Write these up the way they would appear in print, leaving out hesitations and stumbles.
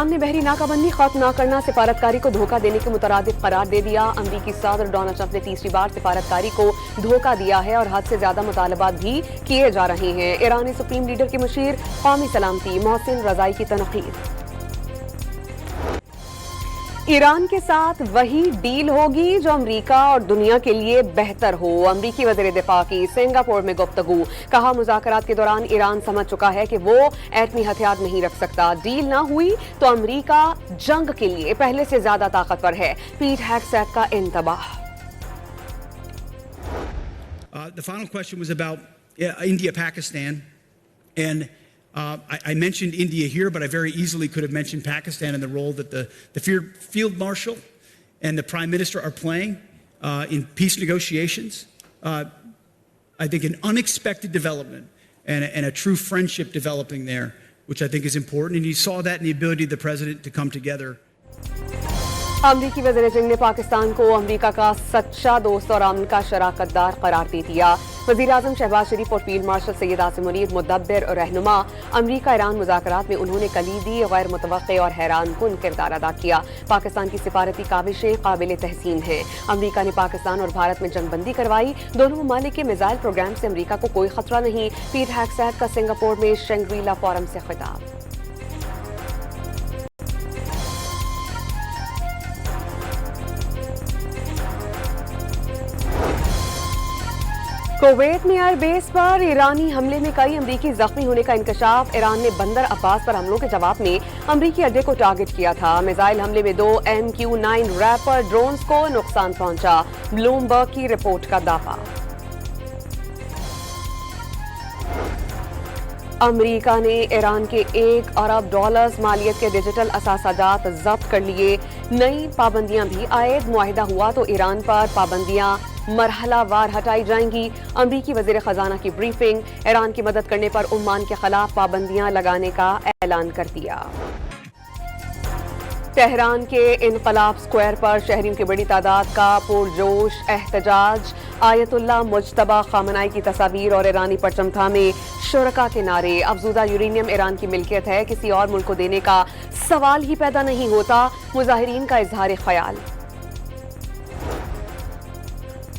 Iran ने बहरी नाकाबंदी खत्म न करना सिफारतकारी को धोखा देने के मुतरादिफ करार दे दिया। अमरीकी सदर डोनाल्ड ट्रंप ने तीसरी बार सिफारतकारी को धोखा दिया है और हद से ज्यादा मुतालबात भी किए जा रहे हैं। ईरानी सुप्रीम लीडर के मुशीर कौमी सलामती मोहसिन रजाई की तनकीद। ईरान के साथ वही डील होगी जो अमरीका और दुनिया के लिए बेहतर हो। अमरीकी वज़ीर दिफा की सिंगापुर में गुफ्तगू। कहा, मुज़ाकरात के दौरान ईरान समझ चुका है कि वो एटमी हथियार नहीं रख सकता। डील ना हुई तो अमरीका जंग के लिए पहले से ज्यादा ताकतवर है। पीट हेग्सेथ का इंतबाह। The final question was about India, Pakistan, and I mentioned India here, but I very easily could have mentioned Pakistan and the role that the Field Marshal and the Prime Minister are playing in peace negotiations. I think an unexpected development and a true friendship developing there, which I think is important. And you saw that in the ability of the President to come together. अमरीकी वज़ीर जंग ने पाकिस्तान को अमरीका का सच्चा दोस्त और अमन का शराकतदार करार दे दिया। वज़ीर आज़म शहबाज शरीफ और फील्ड मार्शल सैयद आसिम मुनीर मुदब्बिर और रहनुमा अमरीका ईरान मुज़ाकरात में उन्होंने कलीदी, गैर मुतवक्के और हैरान कुन किरदार अदा किया। पाकिस्तान की सिफारती काविशें काबिल तहसीन हैं। अमरीका ने पाकिस्तान और भारत में जंगबंदी करवाई। दोनों ममालिक के मिसाइल प्रोग्राम से अमरीका को कोई खतरा नहीं। पीट हेग्सेथ का सिंगापुर में शंग्रीला फोरम से खिताब। कुवैत में एयरबेस पर ईरानी हमले में कई अमरीकी जख्मी होने का इंकशाफ। ईरान ने बंदर अब्बास पर हमलों के जवाब में अमरीकी अड्डे को टारगेट किया था। मिसाइल हमले में 2 MQ-9 रैपर ड्रोन्स को नुकसान पहुंचा। ब्लूमबर्ग की रिपोर्ट का दावा। अमरीका ने ईरान के $1 अरब मालियत के डिजिटल असासाजात जब्त कर लिए। नई पाबंदियां भी आयद। मुआहिदा हुआ तो ईरान पर पाबंदियां मरहलावार हटाई जाएंगी। अमरीकी वज़ीर खजाना की ब्रीफिंग। ईरान की मदद करने पर ओमान के खिलाफ पाबंदियां लगाने का ऐलान कर दिया। तेहरान के इनकलाब स्क्वायर पर शहरियों की बड़ी तादाद का पुरजोश एहतजाज। आयतुल्लाह मुज्तबा खामनाई की तस्वीर और ईरानी परचम थामे शुरका के नारे। अफजूदा यूरेनियम ईरान की मिल्कियत है, किसी और मुल्क को देने का सवाल ही पैदा नहीं होता। मुजाहिरीन का इजहार ख्याल।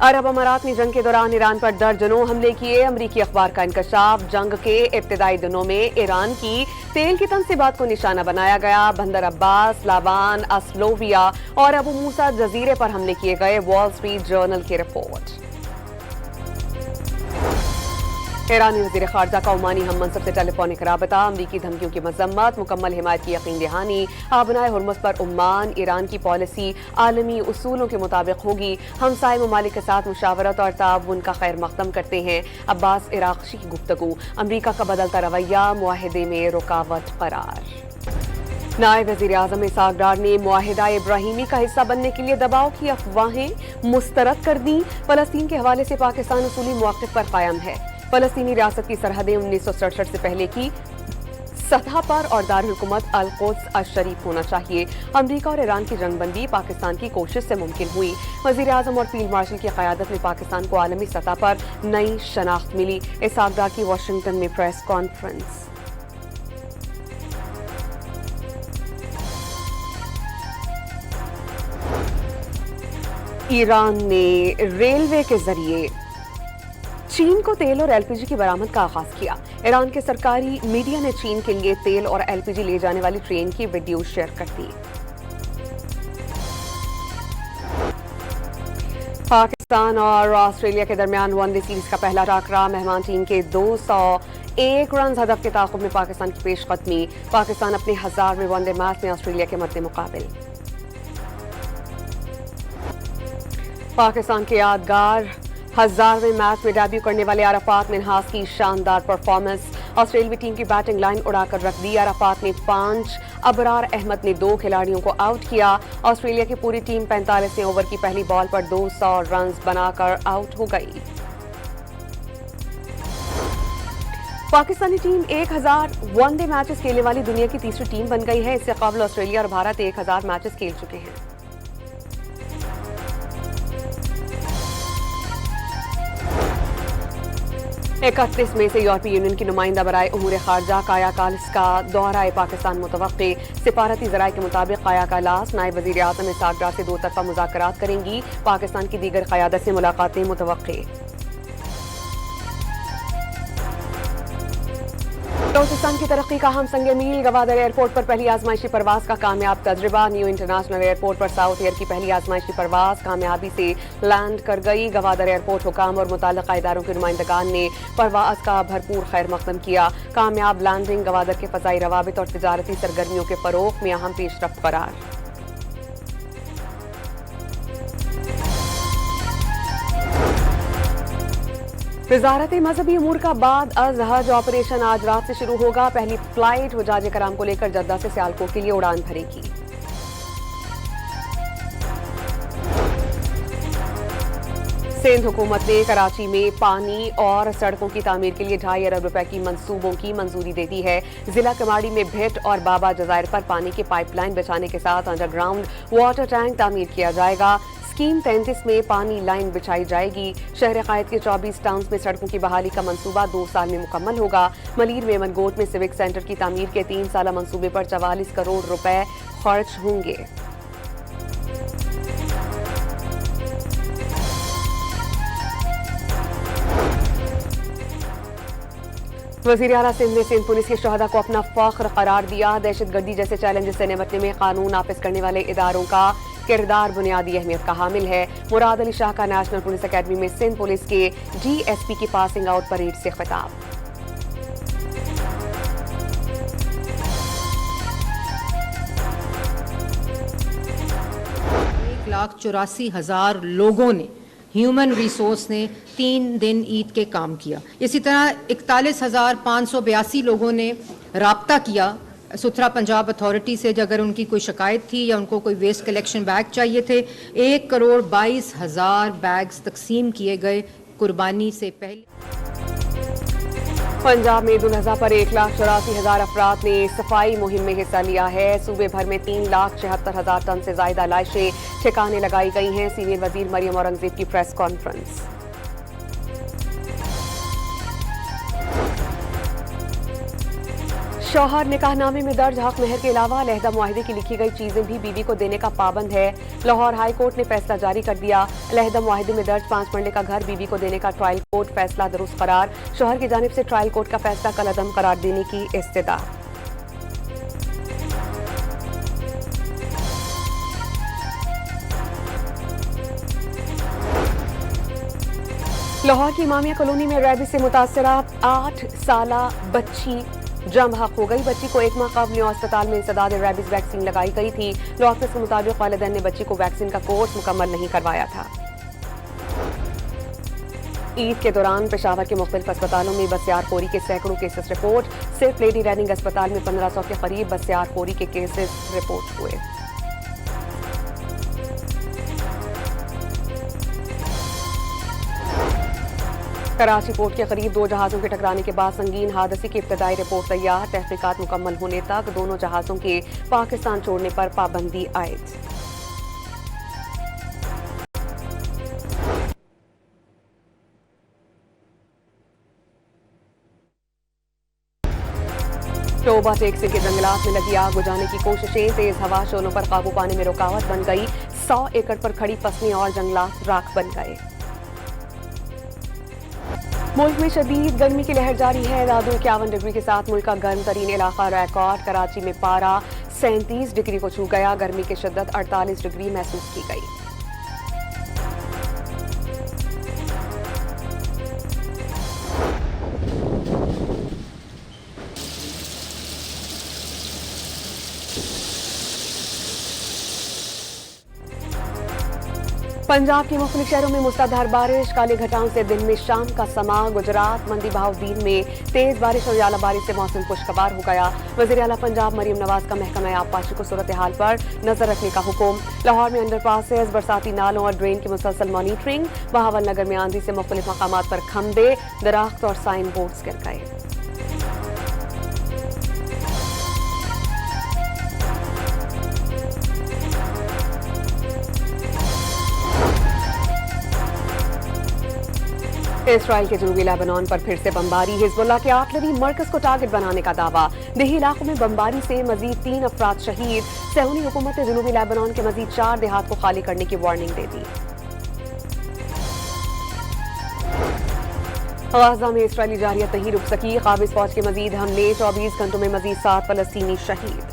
अरब अमारात ने जंग के दौरान ईरान पर दर्जनों हमले किए। अमरीकी अखबार का इंकशाफ। जंग के इब्तिदाई दिनों में ईरान की तेल की तनसीबात को निशाना बनाया गया। बंदर अब्बास, लाबान, अस्लोविया और अबू मूसा जजीरे पर हमले किए गए। वॉल स्ट्रीट जर्नल की रिपोर्ट। ईरानी वज़ीर ख़ारजा का ओमानी हम मनसब से टेलीफोनिक राबता। अमरीकी धमकियों की मजम्मत, मुकम्मल हिमायत की यकीन दहानी। आबनाए हुर्मुज़ पर उम्मान। ईरान की पॉलिसी आलमी उसूलों के मुताबिक होगी। हमसाय ममालिक के साथ मुशावरत और ताउन का खैर मकदम करते हैं। अब्बास इराक़ची की गुफ्तगू। अमरीका का बदलता रवैया मुआहिदे में रुकावट करार। नायब वज़ीर आज़म इसहाक़ डार ने मुआहिदा इब्राहीमी का हिस्सा बनने के लिए दबाव की अफवाहें मुस्तरद कर दी। फ़लस्तीन के हवाले से पाकिस्तान उसूली मौक़िफ़ पर कायम है। फ़लस्तीनी रियासत की सरहदें 1967 से पहले की सतह पर और दारुल हुकूमत अल-कुद्स अश-शरीफ होना चाहिए। अमरीका और ईरान की जंगबंदी पाकिस्तान की कोशिश से मुमकिन हुई। वज़ीर आज़म और फील्ड मार्शल की क़यादत में पाकिस्तान को आलमी सतह पर नई शनाख्त मिली। इसहाक़ डार की वाशिंगटन में प्रेस कॉन्फ्रेंस। ईरान ने रेलवे के जरिए चीन को तेल और एलपीजी की बरामद का आगाज किया। ईरान के सरकारी मीडिया ने चीन के लिए तेल और एलपीजी ले जाने वाली ट्रेन की वीडियो शेयर कर दी। पाकिस्तान और ऑस्ट्रेलिया के दरमियान वनडे सीरीज का पहला टाकरा। मेहमान टीम के 201 रन हदफ के ताक़ुब में पाकिस्तान की पेशकदमी। पाकिस्तान अपने 1000वें वनडे मैच में ऑस्ट्रेलिया के मद्दे मुकाबिल। पाकिस्तान के यादगार 1000वें मैच में डेब्यू करने वाले अराफात मिन्हास की शानदार परफॉर्मेंस। ऑस्ट्रेलियाई टीम की बैटिंग लाइन उड़ाकर रख दी। अराफात ने 5, अबरार अहमद ने 2 खिलाड़ियों को आउट किया। ऑस्ट्रेलिया की पूरी टीम 45वें ओवर की पहली बॉल पर 200 रन बनाकर आउट हो गई। पाकिस्तानी टीम 1000 वनडे मैचेस खेलने वाली दुनिया की तीसरी टीम बन गई है। इससे कबल ऑस्ट्रेलिया और भारत 1000 मैचेस खेल चुके हैं। 31 मई से यूरोपीय यूनियन की नुमाइंदा बराए उमूर खारजा काया कालिस का दौरा पाकिस्तान मुतवक्की। सिफारती ज़राए के मुताबिक काया कालास नायब वज़ीर आज़म इसहाक डार से 2 तरफ़ा मुज़ाकरात करेंगी। पाकिस्तान की दीगर क़यादत से मुलाकातें मुतवक्की। बलूचिस्तान की तरक्की का हम संग मील। गवादर एयरपोर्ट पर पहली आजमाइशी परवाज का कामयाब तजर्बा। न्यू इंटरनेशनल एयरपोर्ट पर साउथ एयर की पहली आजमाइशी परवाज कामयाबी से लैंड कर गई। गवादर एयरपोर्ट हुकाम और मुताल्लिक़ा इदारों के नुमाइंदगान ने परवाज का भरपूर खैर मकदम किया। कामयाब लैंडिंग गवादर के फ़ज़ाई रवाबित और तिजारती सरगर्मियों के फ़रोग़ में अहम पेशरफ्त करार। वज़ारत मज़हबी उमूर का बाद अज़ हज ऑपरेशन आज रात से शुरू होगा। पहली फ्लाइट हुजाज कराम को लेकर जद्दा से सियालकोट के लिए उड़ान भरेगी। सिंध हुकूमत ने कराची में पानी और सड़कों की तामीर के लिए 2.5 अरब रुपए की मंसूबों की मंजूरी दे दी है। जिला कमाड़ी में भिट और बाबा जज़ायर पर पानी की पाइपलाइन बिछाने के साथ अंडरग्राउंड वाटर टैंक तामीर किया जाएगा। स्कीम 33 में पानी लाइन बिछाई जाएगी। शहर कायद के 24 टाउन्स में सड़कों की बहाली का मंसूबा 2 साल में मुकम्मल होगा। मलीर मेमनगोट में सिविक सेंटर की तामीर के 3 साला मंसूबे पर 44 करोड़ रुपए खर्च होंगे। वज़ीर आला सिंध ने सिंध पुलिस के शहदा को अपना फख्र करार दिया। दहशतगर्दी जैसे चैलेंजेस से निपटने में कानून नाफिज करने वाले इदारों का किरदार बुनियादी अहमियत का हामिल है। मुराद अली शाह का नेशनल पुलिस अकेडमी में सिंध पुलिस के DSP की पासिंग आउट परेड से खिताब। एक 1,84,000 लोगों ने ह्यूमन रिसोर्स ने 3 दिन ईद के काम किया। इसी तरह 41,582 लोगों ने राब्ता किया सुथरा पंजाब अथॉरिटी से अगर उनकी कोई शिकायत थी या उनको कोई वेस्ट कलेक्शन बैग चाहिए थे। 1,22,000 बैग्स तकसीम किए गए कुर्बानी से पहले। पंजाब में ईद उल अज़हा पर 1,84,000 अफराद ने सफाई मुहिम में हिस्सा लिया है। सूबे भर में 3,76,000 टन से ज्यादा लाशें ठिकाने लगाई गई हैं। सीनियर वजीर मरियम औरंगजेब की प्रेस कॉन्फ्रेंस। शौहर निकाहनामे में दर्ज हक महर के अलावा अलहदा मुआहिदे की लिखी गई चीजें भी बीवी को देने का पाबंद है। लाहौर हाई कोर्ट ने फैसला जारी कर दिया। अलहदा मुआहिदे में दर्ज 5 मरले का घर बीवी को देने का ट्रायल कोर्ट फैसला दुरुस्त करार। शौहर की जानिब से ट्रायल कोर्ट का फैसला कलअदम करार देने की इस्तदा। लाहौर की इमामिया कॉलोनी में रेबीज से मुतासरा 8 साला बच्ची जम हक हो गई। बच्ची को 1 माह कबल न्यू अस्पताल में इंसदाद रेबीज वैक्सीन लगाई गई थी। डॉक्टर्स के मुताबिक वालिदैन ने बच्ची को वैक्सीन का कोर्स मुकम्मल नहीं करवाया था। ईद के दौरान पेशावर के मुख्तलिफ अस्पतालों में बसियारखोरी के सैकड़ों केसेस रिपोर्ट। सिर्फ लेडी रैनिंग अस्पताल में 1500 के करीब बसियारखोरी के केसेस रिपोर्ट हुए। कराची पोर्ट के करीब 2 जहाजों के टकराने के बाद संगीन हादसे की इब्तदाई रिपोर्ट तैयार। तहकीकात मुकम्मल होने तक दोनों जहाजों के पाकिस्तान छोड़ने पर पाबंदी आयद। टोबा टेक्सी के जंगलात में लगी आग बुझाने की कोशिशें। तेज हवा शोलों पर काबू पाने में रुकावट बन गई। 100 एकड़ पर खड़ी फसलें और जंगलात राख बन गए। मुल्क में शदीद गर्मी की लहर जारी है। दादू 51 डिग्री के साथ मुल्क का गर्म तरीन इलाका रिकॉर्ड। कराची में पारा 37 डिग्री को छू गया। गर्मी की शिद्दत 48 डिग्री महसूस की गई। पंजाब के मुख्तलिफ शहरों में मुसलाधार बारिश। काले घटाओं से दिन में शाम का समा। गुजरात मंदी बहाउद्दीन में तेज बारिश और आला बारिश से मौसम खुशगवार हो गया। वज़ीर आला पंजाब मरियम नवाज का महकमा आबपाशी को सूरत हाल पर नजर रखने का हुक्म। लाहौर में अंडरपासेस, बरसाती नालों और ड्रेन की मुसलसल मॉनिटरिंग। बहावल नगर में आंधी से मुख्तलिफ मकामात पर खंबे, दरख्त और साइन बोर्ड्स गिर गए। اسرائیل کے جنوبی لیبنان پر پھر سے بمباری، حزب کے آرٹلری مرکز کو ٹارگٹ بنانے کا دعویٰ، دیہی علاقوں میں بمباری سے مزید 3 افراد شہید، صہیونی حکومت نے جنوبی لیبنان کے مزید 4 دیہات کو خالی کرنے کی وارننگ دے دی۔ غزہ میں اسرائیلی جارحیت نہیں رک سکی، قابض فوج کے مزید حملے، 24 گھنٹوں میں مزید 7 فلسطینی شہید۔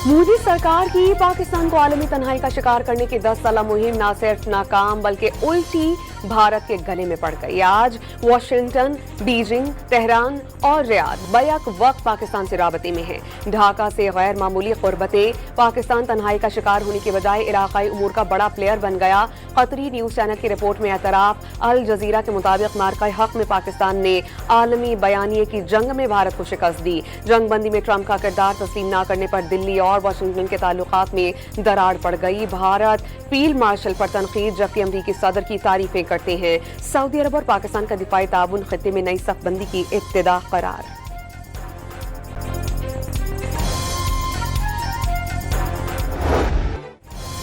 مودی سرکار کی پاکستان کو عالمی تنہائی کا شکار کرنے کی 10 سالہ مہم نہ صرف ناکام بلکہ الٹی بھارت کے گلے میں پڑ گئی۔ آج واشنگٹن، بیجنگ، تہران اور ریاض بیک وقت پاکستان سے رابطے میں ہیں۔ ڈھاکہ سے غیر معمولی قربتیں، پاکستان تنہائی کا شکار ہونے کے بجائے علاقائی امور کا بڑا پلیئر بن گیا۔ قطری نیوز چینل کی رپورٹ میں اعتراف، الجزیرہ کے مطابق مارکہ حق میں پاکستان نے عالمی بیانیے کی جنگ میں بھارت کو شکست دی۔ جنگ بندی میں ٹرمپ کا کردار تسلیم نہ کرنے پر دلی اور واشنگٹن کے تعلقات میں دراڑ پڑ گئی۔ بھارت فیلڈ مارشل پر تنقید جبکہ امریکی صدر کی تعریفیں کرتے ہیں۔ سعودی عرب اور پاکستان کا دفاعی تعاون خطے میں نئی صف بندی کی ابتدا قرار۔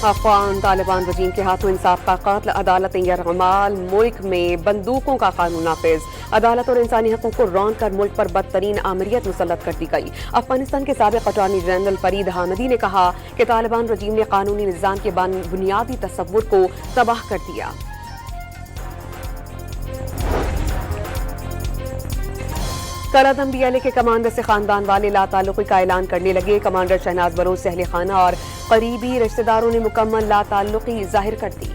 افغان طالبان رجیم کے ہاتھوں انصاف کا قتل، عدالتیں یرغمال، ملک میں بندوقوں کا قانون نافذ، عدالت اور انسانی حقوق کو رون کر ملک پر بدترین آمریت مسلط کر دی گئی۔ افغانستان کے سابق اٹارنی جنرل فرید حامدی نے کہا کہ طالبان رجیم نے قانونی نظام کے بنیادی تصور کو تباہ کر دیا۔ کالعدم بی ایل اے کے کمانڈر سے خاندان والے لا تعلقی کا اعلان کرنے لگے۔ کمانڈر شہناز بلوچ سے اہل خانہ اور قریبی رشتہ داروں نے مکمل لا تعلقی ظاہر کر دی۔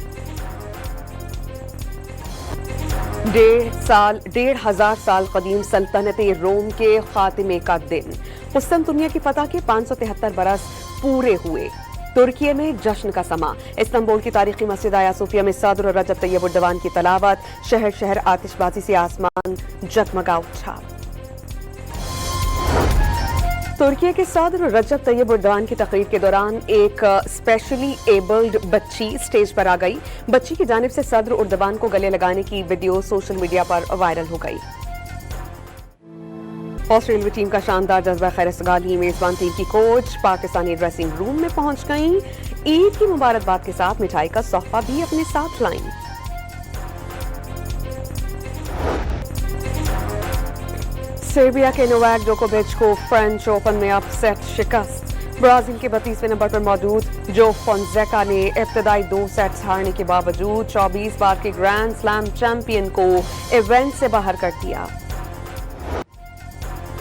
1,500 سال قدیم سلطنت روم کے خاتمے کا دن، قسطنطنیہ کی فتح کے 573 برس پورے ہوئے۔ ترکی میں جشن کا سماں، استنبول کی تاریخی مسجد آیا صوفیہ میں صدر رجب طیب اردوان کی تلاوت، شہر شہر آتش بازی سے آسمان جگمگا اٹھا۔ ترکی کے صدر رجب طیب اردوان کی تقریر کے دوران ایک اسپیشلی ایبلڈ بچی اسٹیج پر آ گئی۔ بچی کی جانب سے صدر اردوان کو گلے لگانے کی ویڈیو سوشل میڈیا پر وائرل ہو گئی۔ آسٹریلوی ٹیم کا شاندار جذبہ خیر استقبالی، میزبان ٹیم کی کوچ پاکستانی ڈریسنگ روم میں پہنچ گئیں، عید کی مبارکباد کے ساتھ مٹھائی کا تحفہ بھی اپنے ساتھ لائیں۔ سربیا کے نوواک جوکووچ کو فرینچ اوپن میں اپ سیٹ شکست، برازیل کے 32ویں نمبر پر موجود جو فونزیکا نے ابتدائی 2 سیٹس ہارنے کے باوجود 24 بار کے گرینڈ سلام چیمپئن کو ایونٹ سے باہر کر دیا۔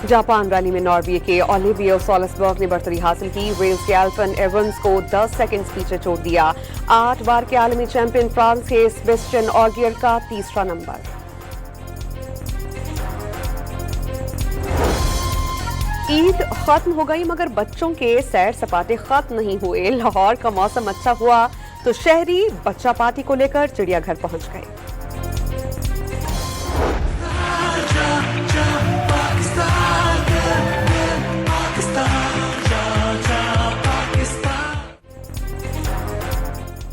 جاپان ریلی میں ناروے کے اولیویو سالسبرگ نے برتری حاصل کی، ویلز کے ایلفن ایونز کو 10 سیکنڈز پیچھے چھوڑ دیا۔ 8 بار کے عالمی چیمپئن فرانس کے سیبسٹین آگیئر کا 3را نمبر۔ عید ختم ہو گئی مگر بچوں کے سیر سپاٹے ختم نہیں ہوئے۔ لاہور کا موسم اچھا ہوا تو شہری بچہ پارٹی کو لے کر چڑیا گھر پہنچ گئے۔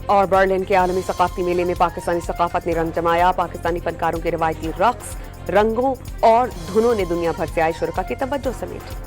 اور برلن کے عالمی ثقافتی میلے میں پاکستانی ثقافت نے رنگ جمایا، پاکستانی فنکاروں کے روایتی رقص، رنگوں اور دھنوں نے دنیا بھر سے آئے شرکاء کی توجہ سمیٹی۔